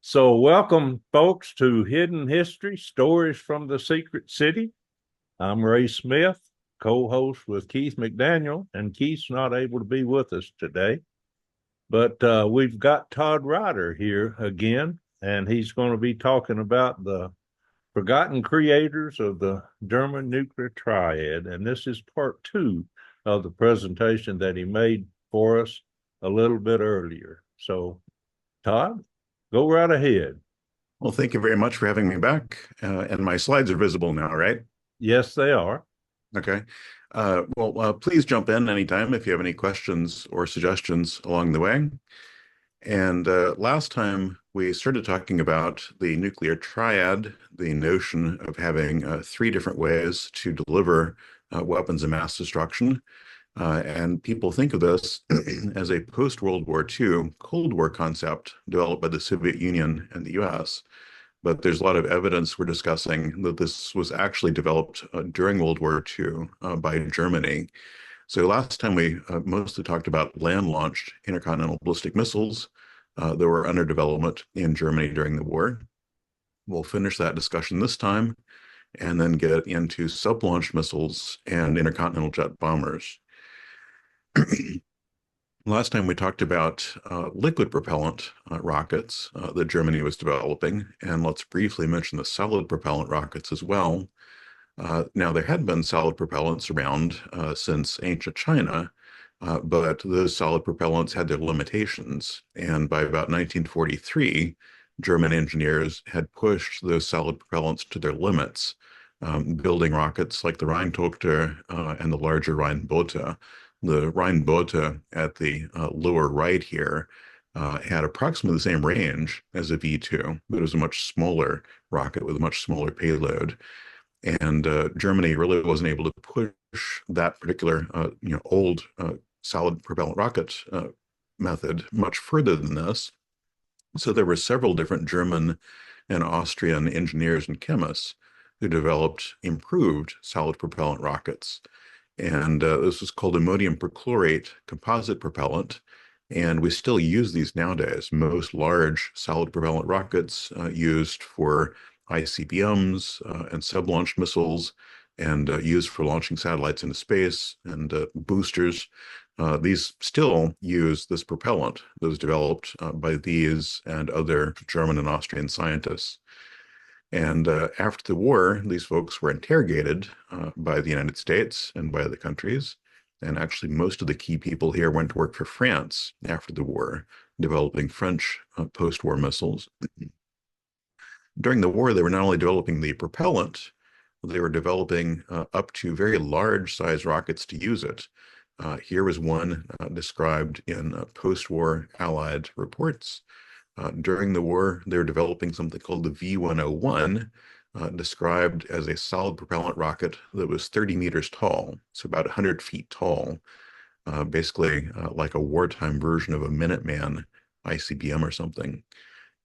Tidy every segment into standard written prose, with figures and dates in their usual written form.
So, welcome, folks, to Hidden History Stories from the Secret City. I'm Ray Smith, co host with Keith McDaniel, and Keith's not able to be with us today. But we've got Todd Ryder here again, and he's going to be talking about the forgotten creators of the German nuclear triad. And this is part two of the presentation that he made for us a little bit earlier. So, Todd, go right ahead. Well, thank you very much for having me back. And my slides are visible now, right? Yes, they are. Okay. Please jump in anytime if you have any questions or suggestions along the way. And last time we started talking about the nuclear triad, the notion of having three different ways to deliver weapons of mass destruction. And people think of this as a post-World War II Cold War concept developed by the Soviet Union and the US. But there's a lot of evidence we're discussing that this was actually developed during World War II by Germany. So last time we mostly talked about land-launched intercontinental ballistic missiles that were under development in Germany during the war. We'll finish that discussion this time and then get into sub-launched missiles and intercontinental jet bombers. Last time we talked about liquid propellant rockets that Germany was developing, and let's briefly mention the solid propellant rockets as well. Now, there had been solid propellants around since ancient China, but those solid propellants had their limitations. And by about 1943, German engineers had pushed those solid propellants to their limits, building rockets like the Rheintochter and the larger Rheinbote. The Rheinbote at the lower right here had approximately the same range as a V2, but it was a much smaller rocket with a much smaller payload. And Germany really wasn't able to push that particular, old solid propellant rocket method much further than this. So there were several different German and Austrian engineers and chemists who developed improved solid propellant rockets. And this was called ammonium perchlorate composite propellant. And we still use these nowadays. Most large solid propellant rockets used for ICBMs and sub-launched missiles and used for launching satellites into space and boosters. These still use this propellant that was developed by these and other German and Austrian scientists. And after the war, these folks were interrogated by the United States and by other countries. And actually, most of the key people here went to work for France after the war, developing French post-war missiles. During the war, they were not only developing the propellant, they were developing up to very large size rockets to use it. Here was one described in post-war Allied reports. During the war, they were developing something called the V101, described as a solid propellant rocket that was 30 meters tall, so about 100 feet tall, basically like a wartime version of a Minuteman ICBM or something.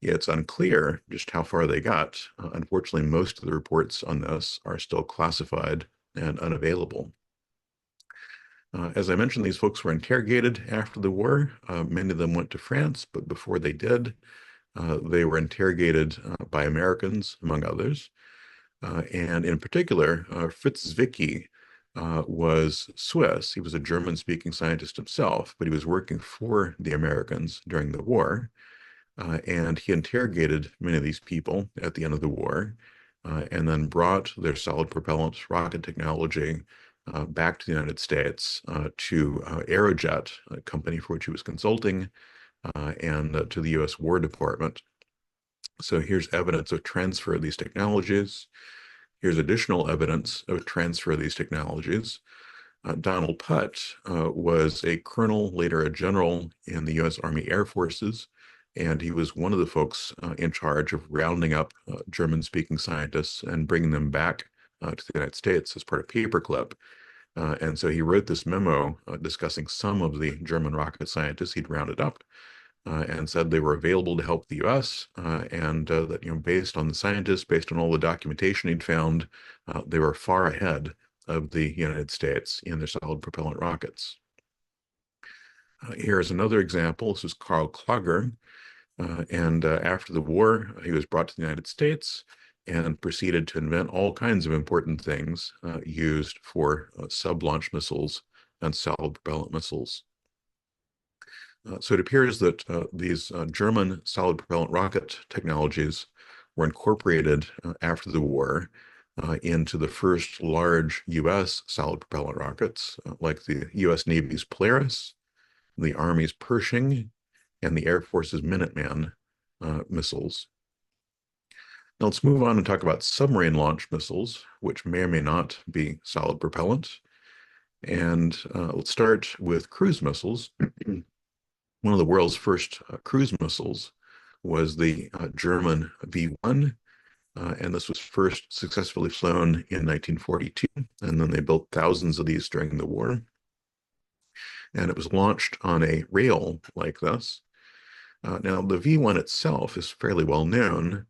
Yeah, it's unclear just how far they got. Unfortunately, most of the reports on this are still classified and unavailable. As I mentioned, these folks were interrogated after the war. Many of them went to France, but before they did, they were interrogated by Americans, among others. And in particular, Fritz Zwicky was Swiss. He was a German-speaking scientist himself, but he was working for the Americans during the war. And he interrogated many of these people at the end of the war, and then brought their solid propellant rocket technology back to the United States to Aerojet, a company for which he was consulting, and to the U.S. War Department. So here's evidence of transfer of these technologies. Here's additional evidence of transfer of these technologies. Donald Putt was a colonel, later a general in the U.S. Army Air Forces, and he was one of the folks in charge of rounding up German-speaking scientists and bringing them back to the United States as part of Paperclip. And so he wrote this memo discussing some of the German rocket scientists he'd rounded up and said they were available to help the U.S. And that, based on the scientists, based on all the documentation he'd found, they were far ahead of the United States in their solid propellant rockets. Here's another example. This is Carl Klager. And after the war, he was brought to the United States and proceeded to invent all kinds of important things used for sub-launch missiles and solid propellant missiles. So it appears that these German solid propellant rocket technologies were incorporated after the war into the first large U.S. solid propellant rockets, like the U.S. Navy's Polaris, the Army's Pershing, and the Air Force's Minuteman missiles. Now let's move on and talk about submarine launch missiles, which may or may not be solid propellant. And let's start with cruise missiles. One of the world's first cruise missiles was the German V1, and this was first successfully flown in 1942, and then they built thousands of these during the war. And it was launched on a rail like this. Now, the V1 itself is fairly well known.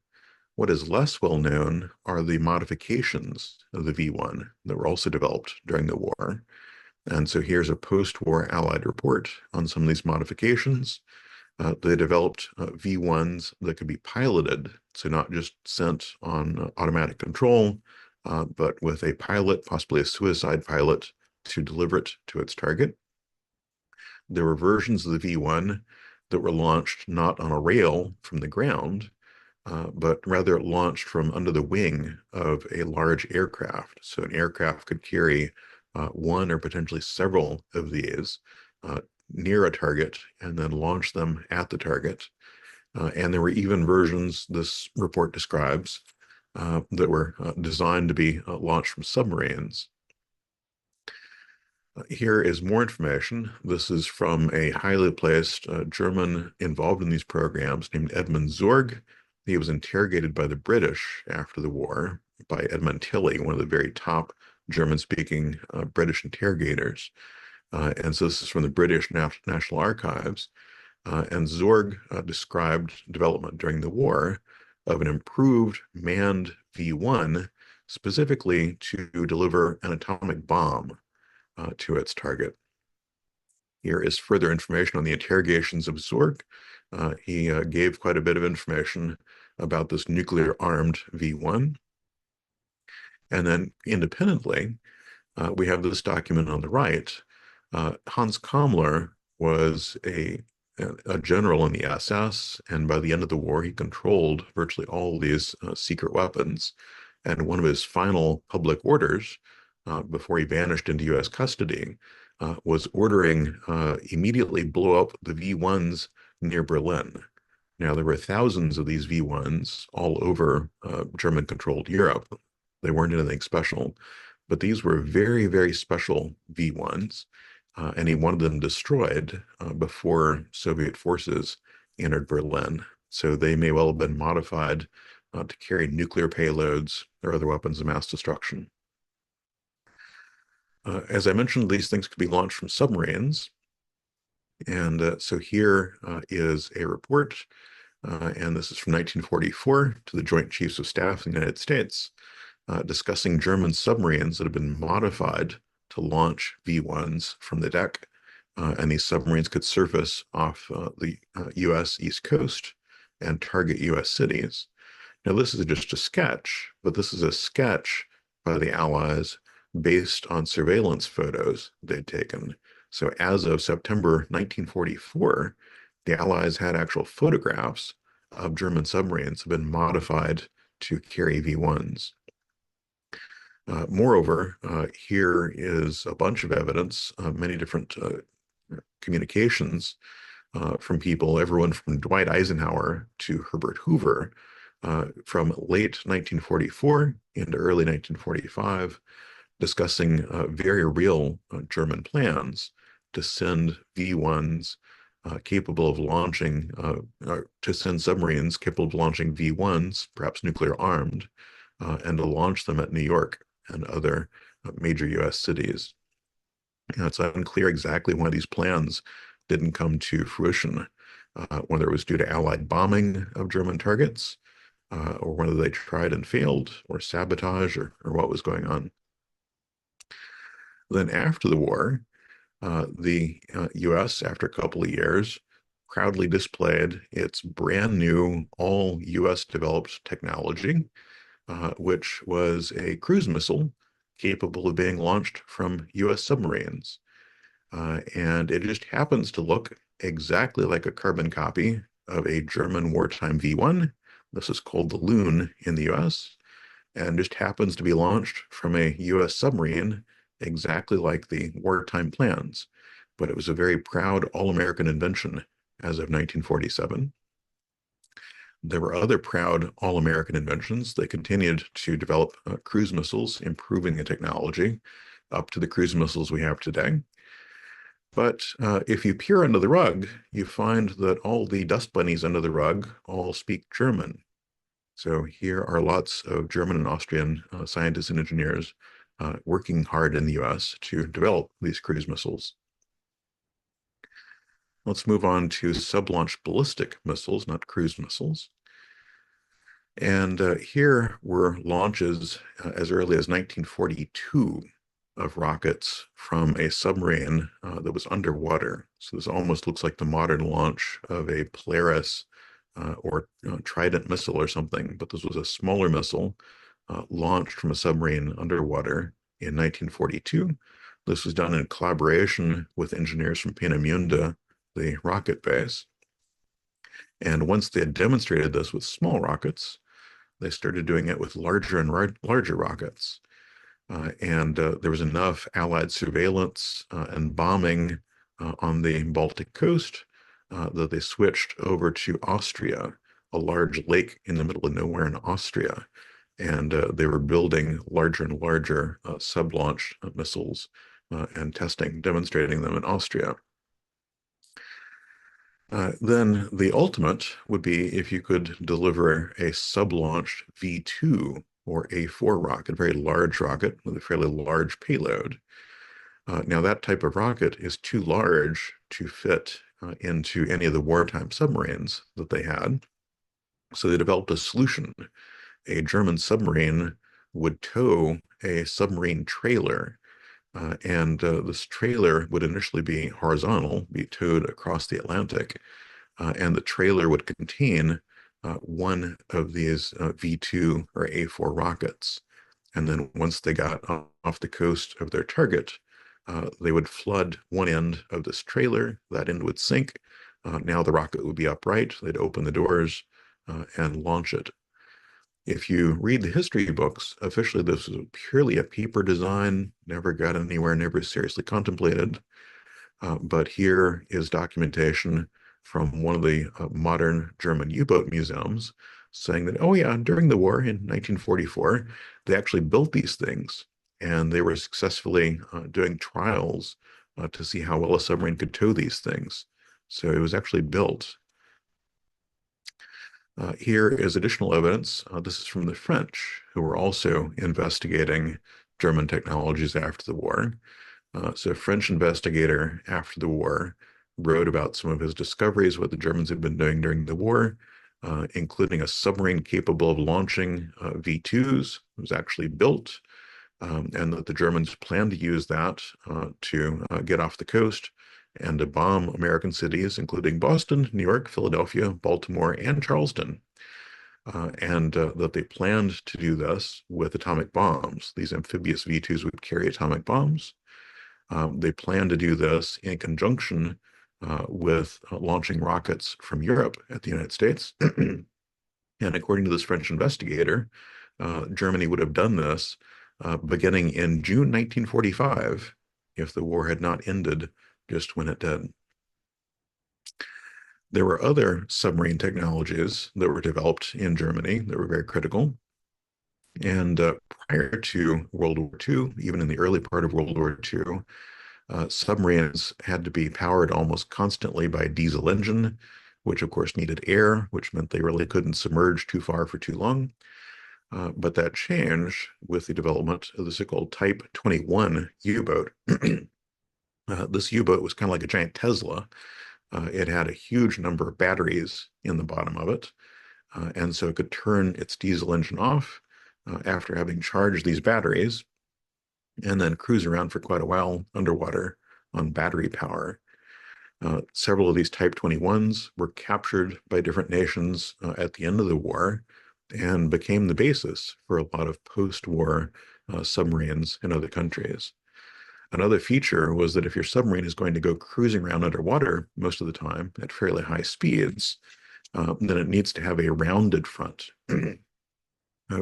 What is less well known are the modifications of the V1 that were also developed during the war. And so here's a post-war Allied report on some of these modifications. They developed V1s that could be piloted, so not just sent on automatic control, but with a pilot, possibly a suicide pilot, to deliver it to its target. There were versions of the V1 that were launched not on a rail from the ground, but rather launched from under the wing of a large aircraft. So an aircraft could carry one or potentially several of these near a target and then launch them at the target. And there were even versions, this report describes, that were designed to be launched from submarines. Here is more information. This is from a highly placed German involved in these programs named Edmund Zorg. He was interrogated by the British after the war by Edmund Tilley, one of the very top German-speaking British interrogators. And so this is from the British National Archives. And Zorg described development during the war of an improved manned V1 specifically to deliver an atomic bomb to its target. Here is further information on the interrogations of Zorg. He gave quite a bit of information about this nuclear-armed V1. And then independently, we have this document on the right. Hans Kammler was a general in the SS, and by the end of the war, he controlled virtually all these secret weapons. And one of his final public orders, before he vanished into U.S. custody, was ordering immediately blow up the V1s near Berlin. Now, there were thousands of these V1s all over German-controlled Europe. They weren't anything special, but these were very, very special V1s, and he wanted them destroyed before Soviet forces entered Berlin. So they may well have been modified to carry nuclear payloads or other weapons of mass destruction. As I mentioned, these things could be launched from submarines. And so here is a report, and this is from 1944 to the Joint Chiefs of Staff in the United States, discussing German submarines that have been modified to launch V1s from the deck. And these submarines could surface off the U.S. East Coast and target U.S. cities. Now, this is just a sketch, but this is a sketch by the Allies based on surveillance photos they'd taken. So as of September 1944, the Allies had actual photographs of German submarines that have been modified to carry V1s. Moreover, here is a bunch of evidence, many different communications from people, everyone from Dwight Eisenhower to Herbert Hoover, from late 1944 into early 1945, discussing very real German plans to send V1s capable of launching, to send submarines capable of launching V1s, perhaps nuclear armed, and to launch them at New York and other major U.S. cities. It's unclear exactly why these plans didn't come to fruition, whether it was due to Allied bombing of German targets, or whether they tried and failed, or sabotage, or what was going on. Then after the war, the U.S., after a couple of years, proudly displayed its brand new, all US developed technology, which was a cruise missile capable of being launched from US submarines. And it just happens to look exactly like a carbon copy of a German wartime V1. This is called the Loon in the US, and just happens to be launched from a US submarine, exactly like the wartime plans. But it was a very proud all-American invention as of 1947. There were other proud all-American inventions. They continued to develop cruise missiles, improving the technology up to the cruise missiles we have today. But if you peer under the rug, you find that all the dust bunnies under the rug all speak German. So here are lots of German and Austrian scientists and engineers working hard in the US to develop these cruise missiles. Let's move on to sub-launch ballistic missiles, not cruise missiles. And here were launches as early as 1942 of rockets from a submarine that was underwater. So this almost looks like the modern launch of a Polaris or Trident missile or something, but this was a smaller missile launched from a submarine underwater in 1942. This was done in collaboration with engineers from Peenemünde, the rocket base. And once they had demonstrated this with small rockets, they started doing it with larger and larger rockets. And there was enough Allied surveillance and bombing on the Baltic coast that they switched over to Austria, a large lake in the middle of nowhere in Austria. And they were building larger and larger sub-launch missiles and demonstrating them in Austria. Then the ultimate would be if you could deliver a sub-launched V2 or A4 rocket, a very large rocket with a fairly large payload. Now, that type of rocket is too large to fit into any of the wartime submarines that they had. So they developed a solution. A German submarine would tow a submarine trailer, and this trailer would initially be horizontal, be towed across the Atlantic, and the trailer would contain one of these V2 or A4 rockets. And then once they got off the coast of their target, they would flood one end of this trailer, that end would sink. Now the rocket would be upright, they'd open the doors and launch it. If you read the history books, officially this was purely a paper design, never got anywhere, never seriously contemplated. But here is documentation from one of the modern German U-boat museums saying that, oh yeah, during the war in 1944, they actually built these things and they were successfully doing trials to see how well a submarine could tow these things. So it was actually built. Here is additional evidence. This is from the French, who were also investigating German technologies after the war. So a French investigator after the war wrote about some of his discoveries, what the Germans had been doing during the war, including a submarine capable of launching V2s. It was actually built, and that the Germans planned to use that to get off the coast and to bomb American cities, including Boston, New York, Philadelphia, Baltimore, and Charleston. And that they planned to do this with atomic bombs. These amphibious V2s would carry atomic bombs. They planned to do this in conjunction with launching rockets from Europe at the United States. And according to this French investigator, Germany would have done this beginning in June 1945 if the war had not ended just when it did. There were other submarine technologies that were developed in Germany that were very critical. And prior to World War II, even in the early part of World War II, submarines had to be powered almost constantly by a diesel engine, which of course needed air, which meant they really couldn't submerge too far for too long. But that changed with the development of the so-called Type 21 U-boat. This U-boat was kind of like a giant Tesla. It had a huge number of batteries in the bottom of it, and so it could turn its diesel engine off after having charged these batteries and then cruise around for quite a while underwater on battery power. Several of these Type 21s were captured by different nations at the end of the war and became the basis for a lot of post-war submarines in other countries. Another feature was that if your submarine is going to go cruising around underwater most of the time at fairly high speeds, then it needs to have a rounded front.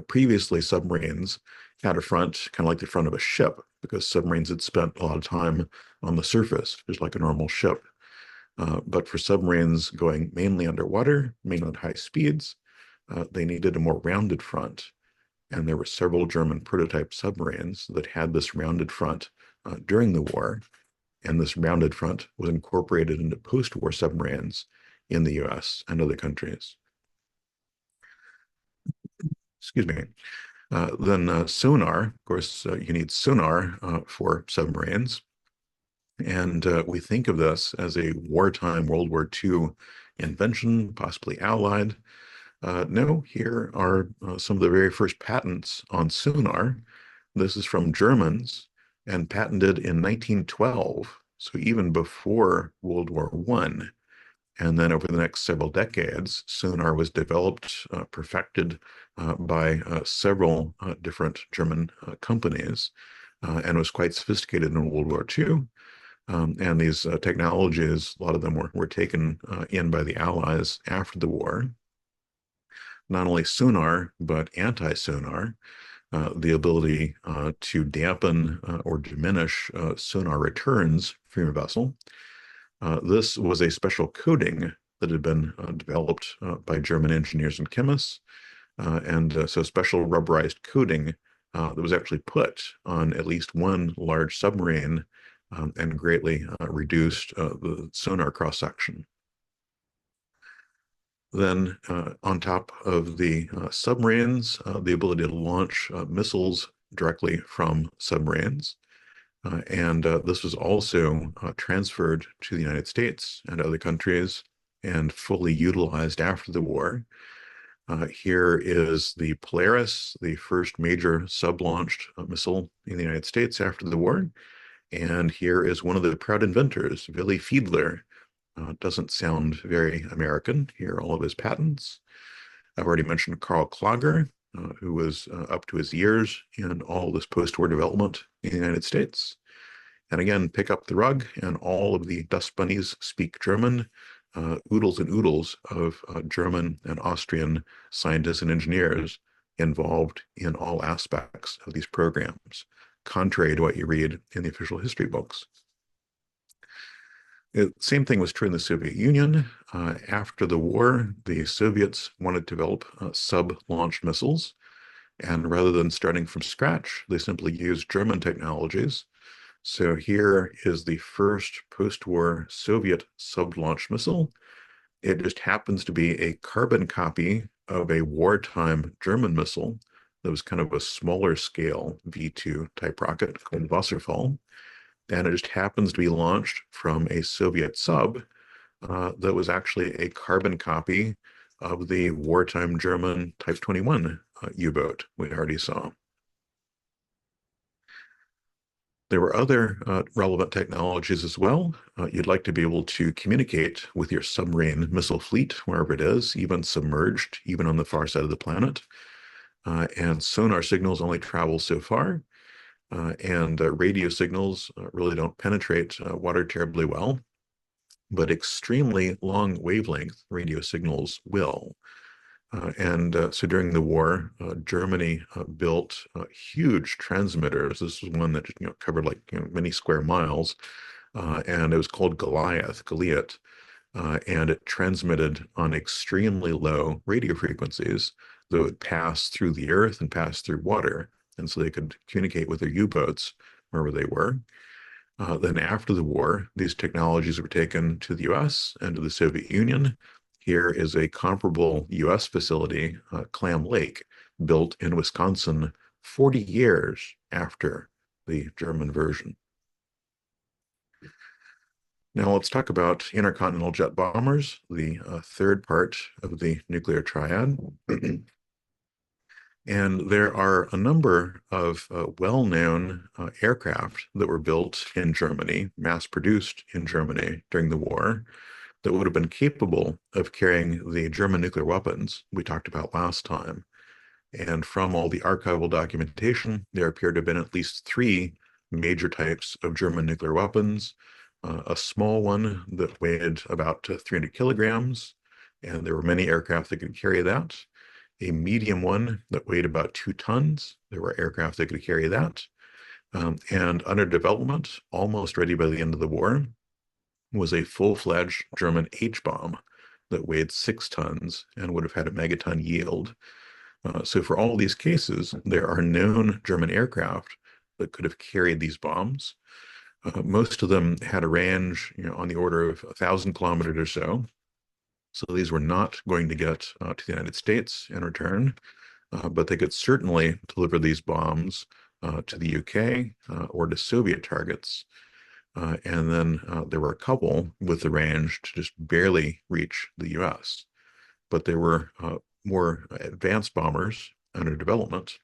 Previously, submarines had a front kind of like the front of a ship because submarines had spent a lot of time on the surface, just like a normal ship. But for submarines going mainly underwater, mainly at high speeds, they needed a more rounded front. And there were several German prototype submarines that had this rounded front during the war. And this rounded front was incorporated into post-war submarines in the US and other countries. Excuse me. Then sonar, of course, you need sonar for submarines. And we think of this as a wartime World War II invention, possibly allied. No, here are some of the very first patents on sonar. This is from Germans and patented in 1912, so even before World War I. And then over the next several decades, sonar was developed, perfected by several different German companies, and was quite sophisticated in World War II. And these technologies, a lot of them were taken in by the Allies after the war. Not only sonar, but anti-sonar, the ability to dampen or diminish sonar returns from your vessel. This was a special coating that had been developed by German engineers and chemists. So special rubberized coating that was actually put on at least one large submarine and greatly reduced the sonar cross-section. Then on top of the submarines, the ability to launch missiles directly from submarines. This was also transferred to the United States and other countries and fully utilized after the war. Here is the Polaris, the first major sub-launched missile in the United States after the war. And here is one of the proud inventors, Willy Fiedler. Doesn't sound very American. Here are all of his patents. I've already mentioned Carl Clogger, who was up to his ears in all this post-war development in the United States. And again, pick up the rug, and all of the dust bunnies speak German. Oodles and oodles of German and Austrian scientists and engineers involved in all aspects of these programs, contrary to what you read in the official history books. The same thing was true in the Soviet Union. After the war, the Soviets wanted to develop sub-launched missiles. And rather than starting from scratch, they simply used German technologies. So here is the first post-war Soviet sub-launched missile. It just happens to be a carbon copy of a wartime German missile that was kind of a smaller scale V2 type rocket called Wasserfall. And it just happens to be launched from a Soviet sub that was actually a carbon copy of the wartime German Type 21 U-boat we already saw. There were other relevant technologies as well. You'd like to be able to communicate with your submarine missile fleet, wherever it is, even submerged, even on the far side of the planet. And sonar signals only travel so far. And radio signals really don't penetrate water terribly well, but extremely long wavelength radio signals will. So during the war, Germany built huge transmitters. This was one that covered like many square miles, and it was called Goliath, and it transmitted on extremely low radio frequencies that would pass through the earth and pass through water, and so they could communicate with their U-boats wherever they were. Then after the war, these technologies were taken to the US and to the Soviet Union. Here is a comparable US facility, Clam Lake, built in Wisconsin 40 years after the German version. Now let's talk about intercontinental jet bombers, the third part of the nuclear triad. And there are a number of well-known aircraft that were built in Germany, mass-produced in Germany during the war, that would have been capable of carrying the German nuclear weapons we talked about last time. And from all the archival documentation, there appear to have been at least three major types of German nuclear weapons. A small one that weighed about 300 kilograms, and there were many aircraft that could carry that. A medium one that weighed about 2 tons. There were aircraft that could carry that. And under development, almost ready by the end of the war, was a full-fledged German H-bomb that weighed 6 tons and would have had a megaton yield. So for all these cases, there are known German aircraft that could have carried these bombs. Most of them had a range, on the order of 1,000 kilometers or so. So these were not going to get to the United States in return, but they could certainly deliver these bombs to the UK or to Soviet targets. And then there were a couple with the range to just barely reach the US. But there were more advanced bombers under development.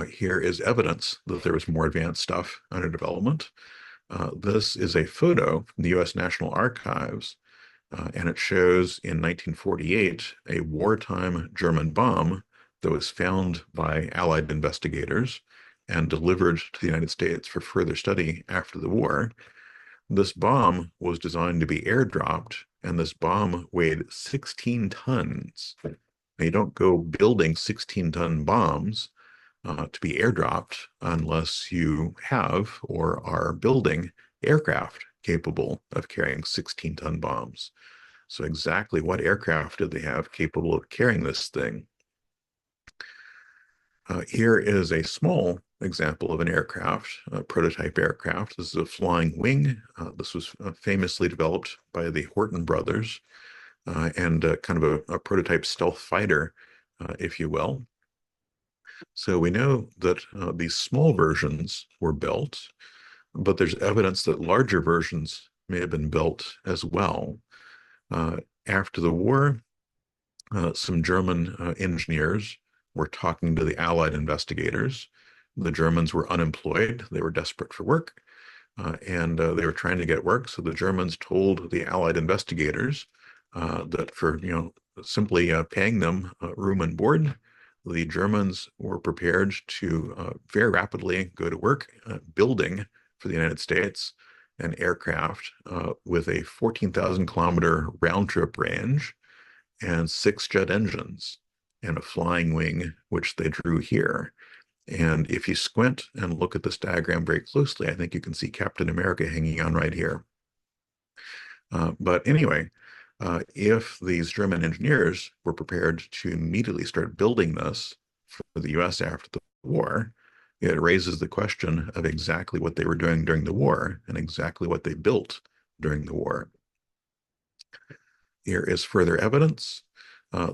Here is evidence that there was more advanced stuff under development. This is a photo from the US National Archives, and it shows in 1948 a wartime German bomb that was found by Allied investigators and delivered to the United States for further study after the war. This bomb was designed to be airdropped, and this bomb weighed 16 tons. Now, you don't go building 16-ton bombs to be airdropped unless you have or are building aircraft capable of carrying 16-ton bombs. So exactly what aircraft did they have capable of carrying this thing? Here is a small example of an aircraft, a prototype aircraft. This is a flying wing. This was famously developed by the Horton brothers and kind of a prototype stealth fighter, if you will. So we know that these small versions were built, but there's evidence that larger versions may have been built as well. After the war, some German engineers were talking to the Allied investigators. The Germans were unemployed. They were desperate for work, and they were trying to get work. So the Germans told the Allied investigators that for simply paying them room and board, the Germans were prepared to very rapidly go to work building for the United States an aircraft with a 14,000-kilometer round trip range and 6 jet engines and a flying wing, which they drew here. And if you squint and look at this diagram very closely, I think you can see Captain America hanging on right here. But anyway, if these German engineers were prepared to immediately start building this for the US after the war, it raises the question of exactly what they were doing during the war and exactly what they built during the war. Here is further evidence.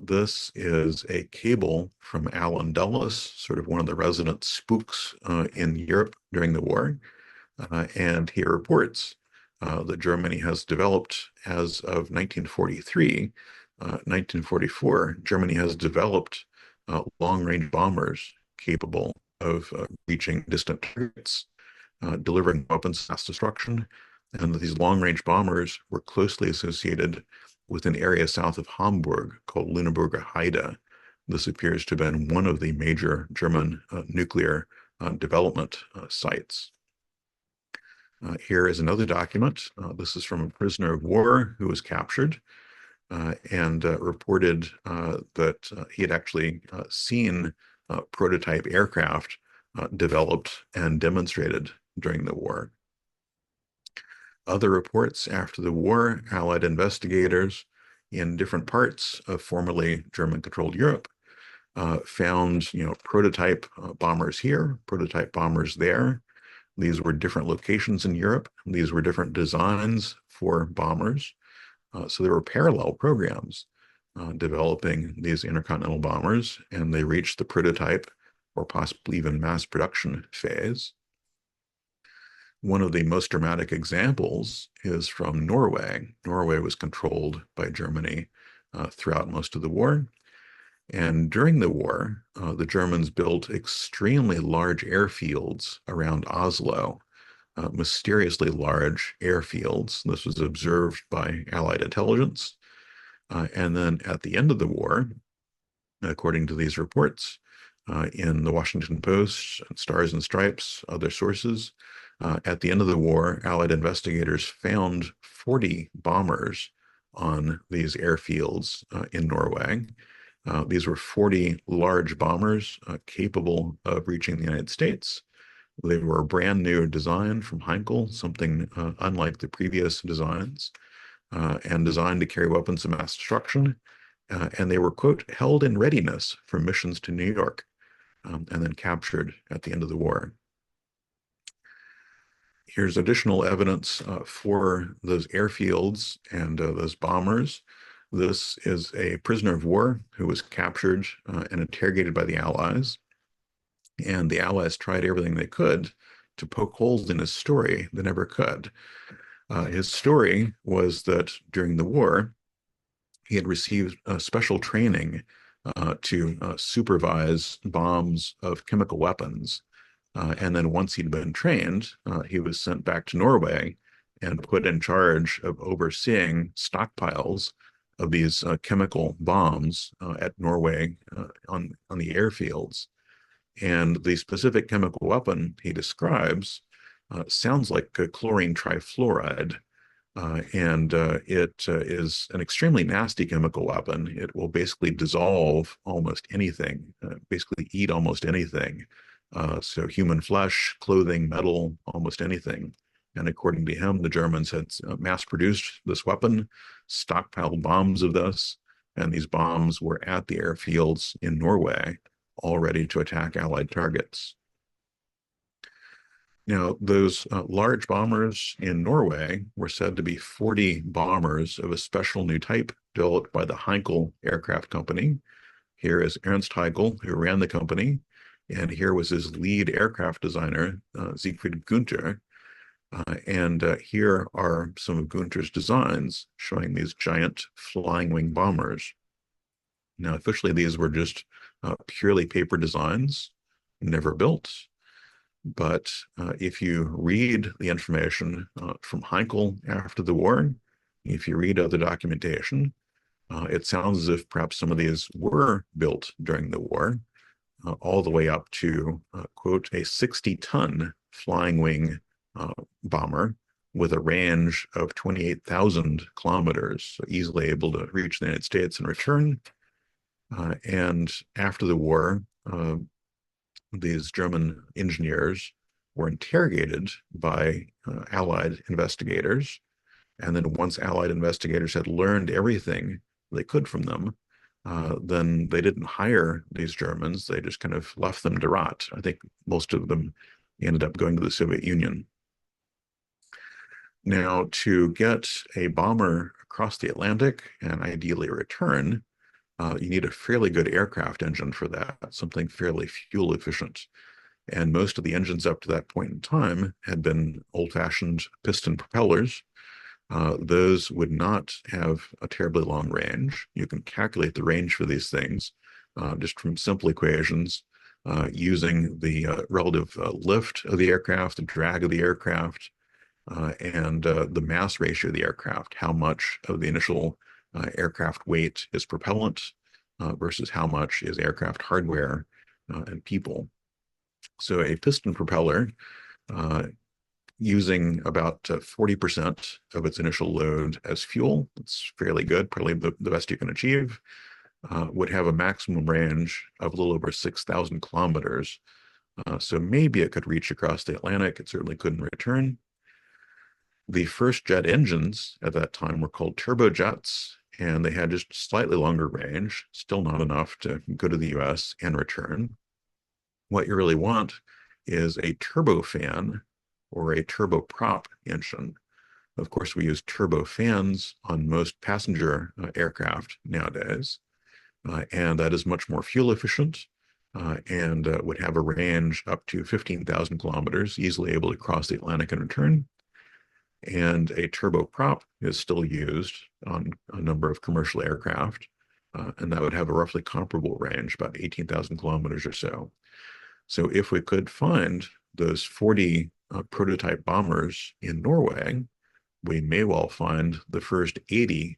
This is a cable from Alan Dulles, sort of one of the resident spooks in Europe during the war. And he reports that Germany has developed, as of 1943, 1944, Germany has developed long-range bombers capable of reaching distant targets, delivering weapons of mass destruction, and that these long-range bombers were closely associated with an area south of Hamburg called Lüneburger Heide. This appears to have been one of the major German nuclear development sites. Here is another document. This is from a prisoner of war who was captured and reported that he had actually seen prototype aircraft developed and demonstrated during the war. Other reports after the war, Allied investigators in different parts of formerly German-controlled Europe found, prototype bombers here, prototype bombers there. These were different locations in Europe. These were different designs for bombers. So there were parallel programs developing these intercontinental bombers, and they reached the prototype or possibly even mass production phase. One of the most dramatic examples is from Norway. Norway was controlled by Germany throughout most of the war. And during the war, the Germans built extremely large airfields around Oslo, mysteriously large airfields. This was observed by Allied intelligence. And then at the end of the war, according to these reports, in the Washington Post, Stars and Stripes, other sources, at the end of the war, Allied investigators found 40 bombers on these airfields in Norway. These were 40 large bombers capable of reaching the United States. They were a brand new design from Heinkel, something unlike the previous designs, and designed to carry weapons of mass destruction. And they were, quote, held in readiness for missions to New York, and then captured at the end of the war. Here's additional evidence for those airfields and those bombers. This is a prisoner of war who was captured and interrogated by the Allies. And the Allies tried everything they could to poke holes in his story. They never could. His story was that during the war, he had received special training to supervise bombs of chemical weapons. And then once he'd been trained, he was sent back to Norway and put in charge of overseeing stockpiles of these chemical bombs at Norway on the airfields. And the specific chemical weapon he describes sounds like chlorine trifluoride. It is an extremely nasty chemical weapon. It will basically dissolve almost anything, basically eat almost anything. So human flesh, clothing, metal, almost anything. And according to him, the Germans had mass-produced this weapon, stockpiled bombs of this, and these bombs were at the airfields in Norway, all ready to attack Allied targets. Now, those large bombers in Norway were said to be 40 bombers of a special new type developed by the Heinkel Aircraft Company. Here is Ernst Haeckel, who ran the company, and here was his lead aircraft designer, Siegfried Günther. Here are some of Günther's designs showing these giant flying wing bombers. Now, officially, these were just purely paper designs, never built. But if you read the information from Heinkel after the war, if you read other documentation, it sounds as if perhaps some of these were built during the war, all the way up to, quote, a 60-ton flying wing bomber with a range of 28,000 kilometers, so easily able to reach the United States and return. And after the war, these German engineers were interrogated by Allied investigators. And then once Allied investigators had learned everything they could from them, then they didn't hire these Germans. They just kind of left them to rot. I think most of them ended up going to the Soviet Union. Now, to get a bomber across the Atlantic and ideally return, you need a fairly good aircraft engine for that, something fairly fuel efficient. And most of the engines up to that point in time had been old-fashioned piston propellers. Those would not have a terribly long range. You can calculate the range for these things just from simple equations using the relative lift of the aircraft, the drag of the aircraft, and the mass ratio of the aircraft, how much of the initial aircraft weight is propellant versus how much is aircraft hardware and people. So a piston propeller using about 40% of its initial load as fuel, it's fairly good, probably the best you can achieve, would have a maximum range of a little over 6,000 kilometers. So maybe it could reach across the Atlantic. It certainly couldn't return. The first jet engines at that time were called turbojets, and they had just slightly longer range, still not enough to go to the US and return. What you really want is a turbofan or a turboprop engine. Of course, we use turbofans on most passenger aircraft nowadays, and that is much more fuel efficient and would have a range up to 15,000 kilometers, easily able to cross the Atlantic and return. And a turboprop is still used on a number of commercial aircraft. and that would have a roughly comparable range, about 18,000 kilometers or so. So if we could find those 40 prototype bombers in Norway, we may well find the first 80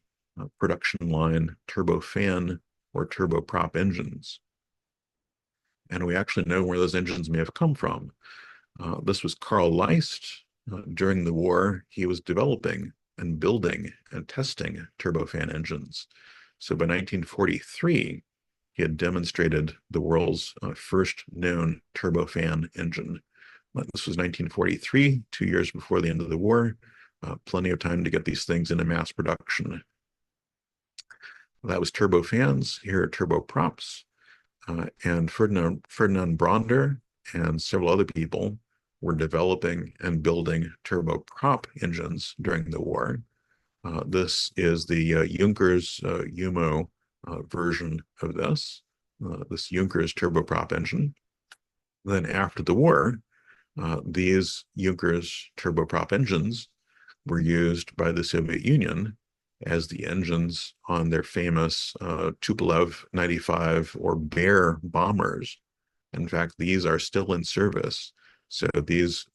production line turbofan or turboprop engines. And we actually know where those engines may have come from. This was Carl Leist. During the war, he was developing and building and testing turbofan engines. So by 1943, he had demonstrated the world's first known turbofan engine. This was 1943, 2 years before the end of the war. Plenty of time to get these things into mass production. That was turbofans. Here are turboprops. And Ferdinand Bronder and several other people were developing and building turboprop engines during the war. This is the Junkers Umo version of this Junkers turboprop engine. Then after the war, these Junkers turboprop engines were used by the Soviet Union as the engines on their famous Tupolev 95 or Bear bombers. In fact, these are still in service. So these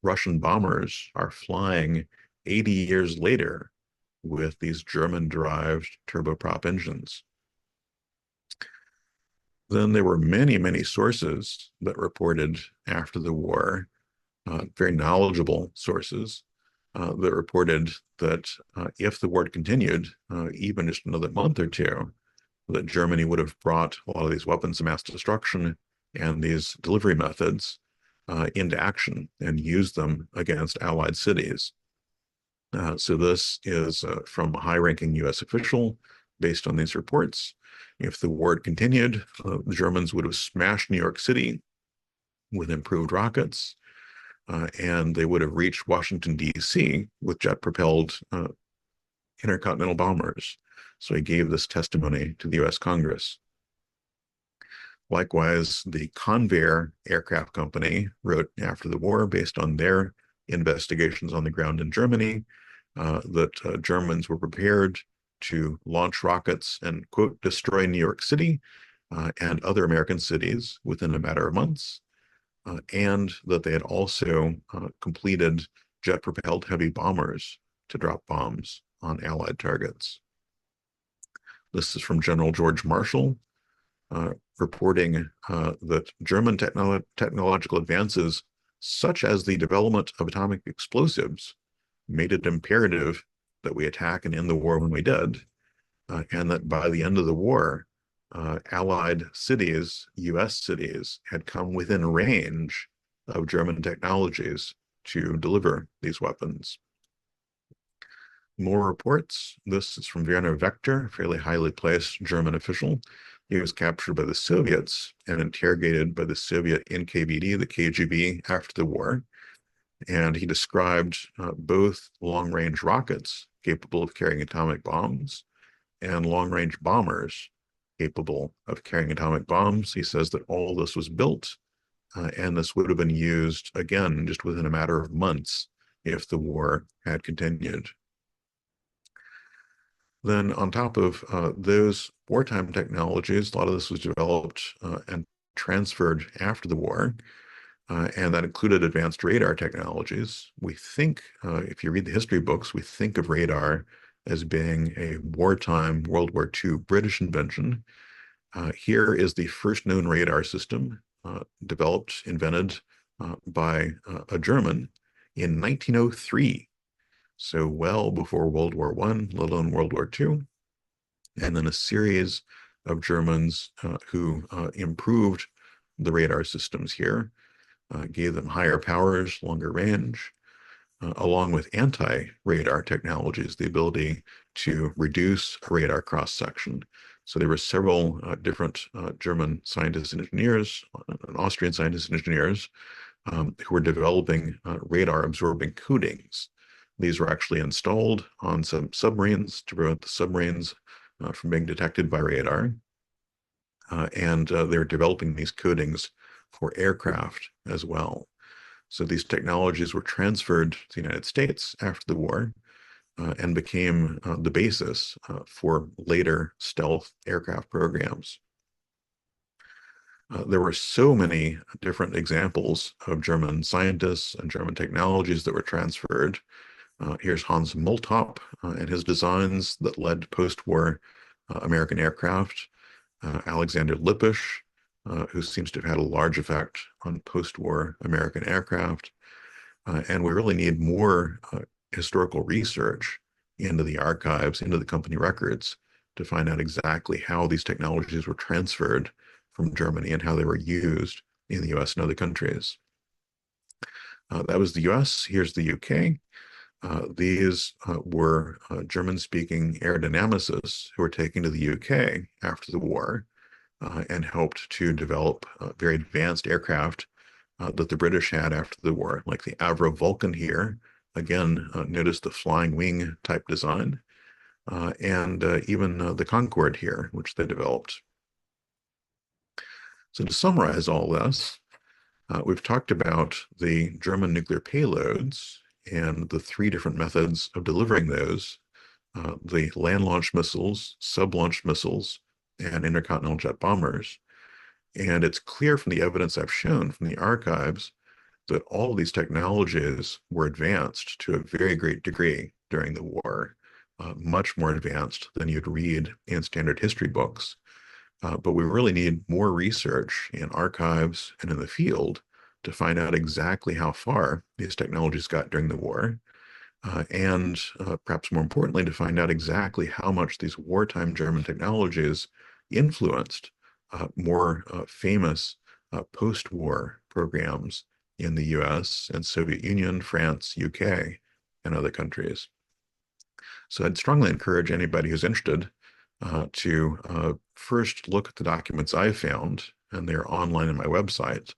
Russian bombers are flying 80 years later with these German-derived turboprop engines. Then there were many, many sources that reported after the war, very knowledgeable sources, that reported that if the war had continued, even just another month or two, that Germany would have brought a lot of these weapons of mass destruction and these delivery methods into action and used them against Allied cities. So this is from a high-ranking U.S. official based on these reports. If the war had continued, the Germans would have smashed New York City with improved rockets, and they would have reached Washington, D.C. with jet-propelled intercontinental bombers. So he gave this testimony to the U.S. Congress. Likewise, the Convair Aircraft Company wrote after the war, based on their investigations on the ground in Germany, that Germans were prepared to launch rockets and, quote, destroy New York City and other American cities within a matter of months, and that they had also completed jet-propelled heavy bombers to drop bombs on Allied targets. This is from General George Marshall, reporting that German technological advances, such as the development of atomic explosives, made it imperative that we attack and end the war when we did, and that by the end of the war, Allied cities, U.S. cities, had come within range of German technologies to deliver these weapons. More reports. This is from Werner Vector, fairly highly placed German official. He was captured by the Soviets and interrogated by the Soviet NKVD, the KGB, after the war. And he described both long-range rockets capable of carrying atomic bombs and long-range bombers capable of carrying atomic bombs. He says that all this was built, and this would have been used, again, just within a matter of months if the war had continued. Then on top of those wartime technologies, a lot of this was developed and transferred after the war, and that included advanced radar technologies. We think, if you read the history books, we think of radar as being a wartime World War II British invention. Here is the first known radar system developed, invented by a German in 1903. So well before World War I, let alone World War II. And then a series of Germans who improved the radar systems here, gave them higher powers, longer range, along with anti-radar technologies, the ability to reduce a radar cross-section. So there were several different German scientists and engineers, and Austrian scientists and engineers, who were developing radar-absorbing coatings. These were actually installed on some submarines to prevent the submarines from being detected by radar. And they were developing these coatings for aircraft as well. So these technologies were transferred to the United States after the war, and became the basis for later stealth aircraft programs. There were so many different examples of German scientists and German technologies that were transferred. Here's Hans Multop and his designs that led to post-war American aircraft. Alexander Lippisch, who seems to have had a large effect on post-war American aircraft. And we really need more historical research into the archives, into the company records, to find out exactly how these technologies were transferred from Germany and how they were used in the US and other countries. That was the US. Here's the UK. These were German-speaking aerodynamicists who were taken to the UK after the war and helped to develop very advanced aircraft that the British had after the war, like the Avro Vulcan here. Again, notice the flying wing type design, and even the Concorde here, which they developed. So to summarize all this, we've talked about the German nuclear payloads and the three different methods of delivering those, the land-launched missiles, sub-launched missiles, and intercontinental jet bombers. And it's clear from the evidence I've shown from the archives that all of these technologies were advanced to a very great degree during the war, much more advanced than you'd read in standard history books. But we really need more research in archives and in the field to find out exactly how far these technologies got during the war, and perhaps more importantly, to find out exactly how much these wartime German technologies influenced more famous post-war programs in the US and Soviet Union, France, UK, and other countries. So I'd strongly encourage anybody who's interested to first look at the documents I found, and they're online on my website,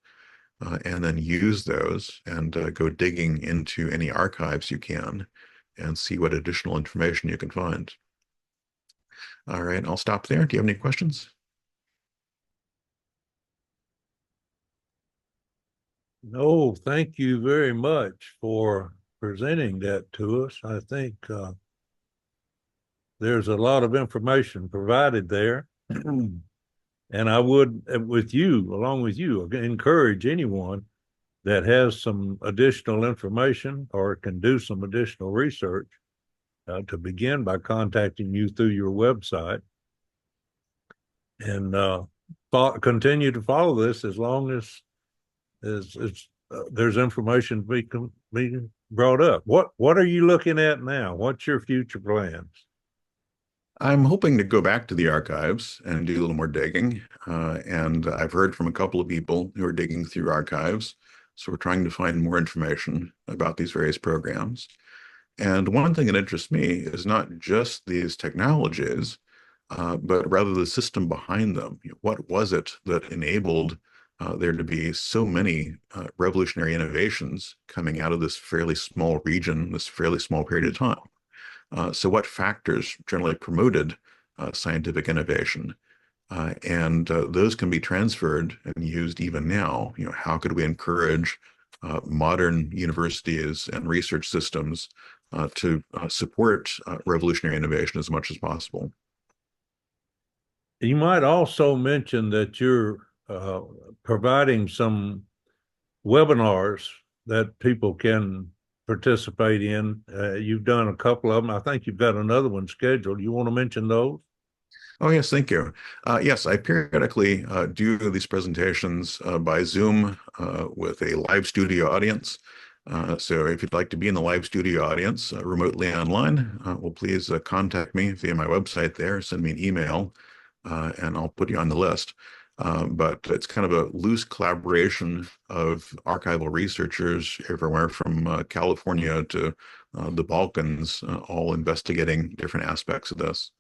and then use those and go digging into any archives you can and see what additional information you can find. All right, I'll stop there. Do you have any questions? No, thank you very much for presenting that to us. I think there's a lot of information provided there. And I would, with you, along with you, encourage anyone that has some additional information or can do some additional research to begin by contacting you through your website, and continue to follow this as long as there's information being brought up. What are you looking at now? What's your future plans? I'm hoping to go back to the archives and do a little more digging. And I've heard from a couple of people who are digging through archives. So we're trying to find more information about these various programs. And one thing that interests me is not just these technologies, but rather the system behind them. What was it that enabled there to be so many revolutionary innovations coming out of this fairly small region, this fairly small period of time? So what factors generally promoted scientific innovation? And those can be transferred and used even now. How could we encourage modern universities and research systems to support revolutionary innovation as much as possible? You might also mention that you're providing some webinars that people can participate in. You've done a couple of them. I think you've got another one scheduled. You want to mention those? Oh, yes, thank you. Yes, I periodically do these presentations by Zoom with a live studio audience. So if you'd like to be in the live studio audience remotely online, well, please contact me via my website there, send me an email, and I'll put you on the list. But it's kind of a loose collaboration of archival researchers everywhere from California to the Balkans, all investigating different aspects of this.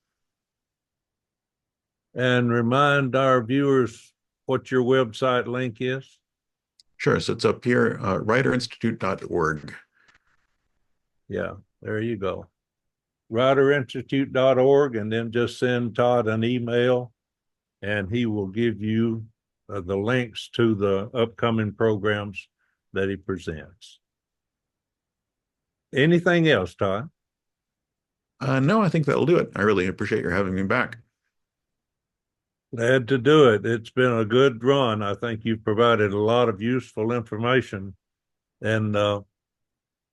And remind our viewers what your website link is. Sure. So it's up here, writerinstitute.org. Yeah, there you go. writerinstitute.org, and then just send Todd an email and he will give you the links to the upcoming programs that he presents. Anything else, Todd? No, I think that'll do it. I really appreciate your having me back. Glad to do it. It's been a good run. I think you've provided a lot of useful information. And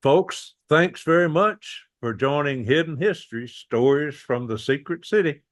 folks, thanks very much for joining Hidden History Stories from the Secret City.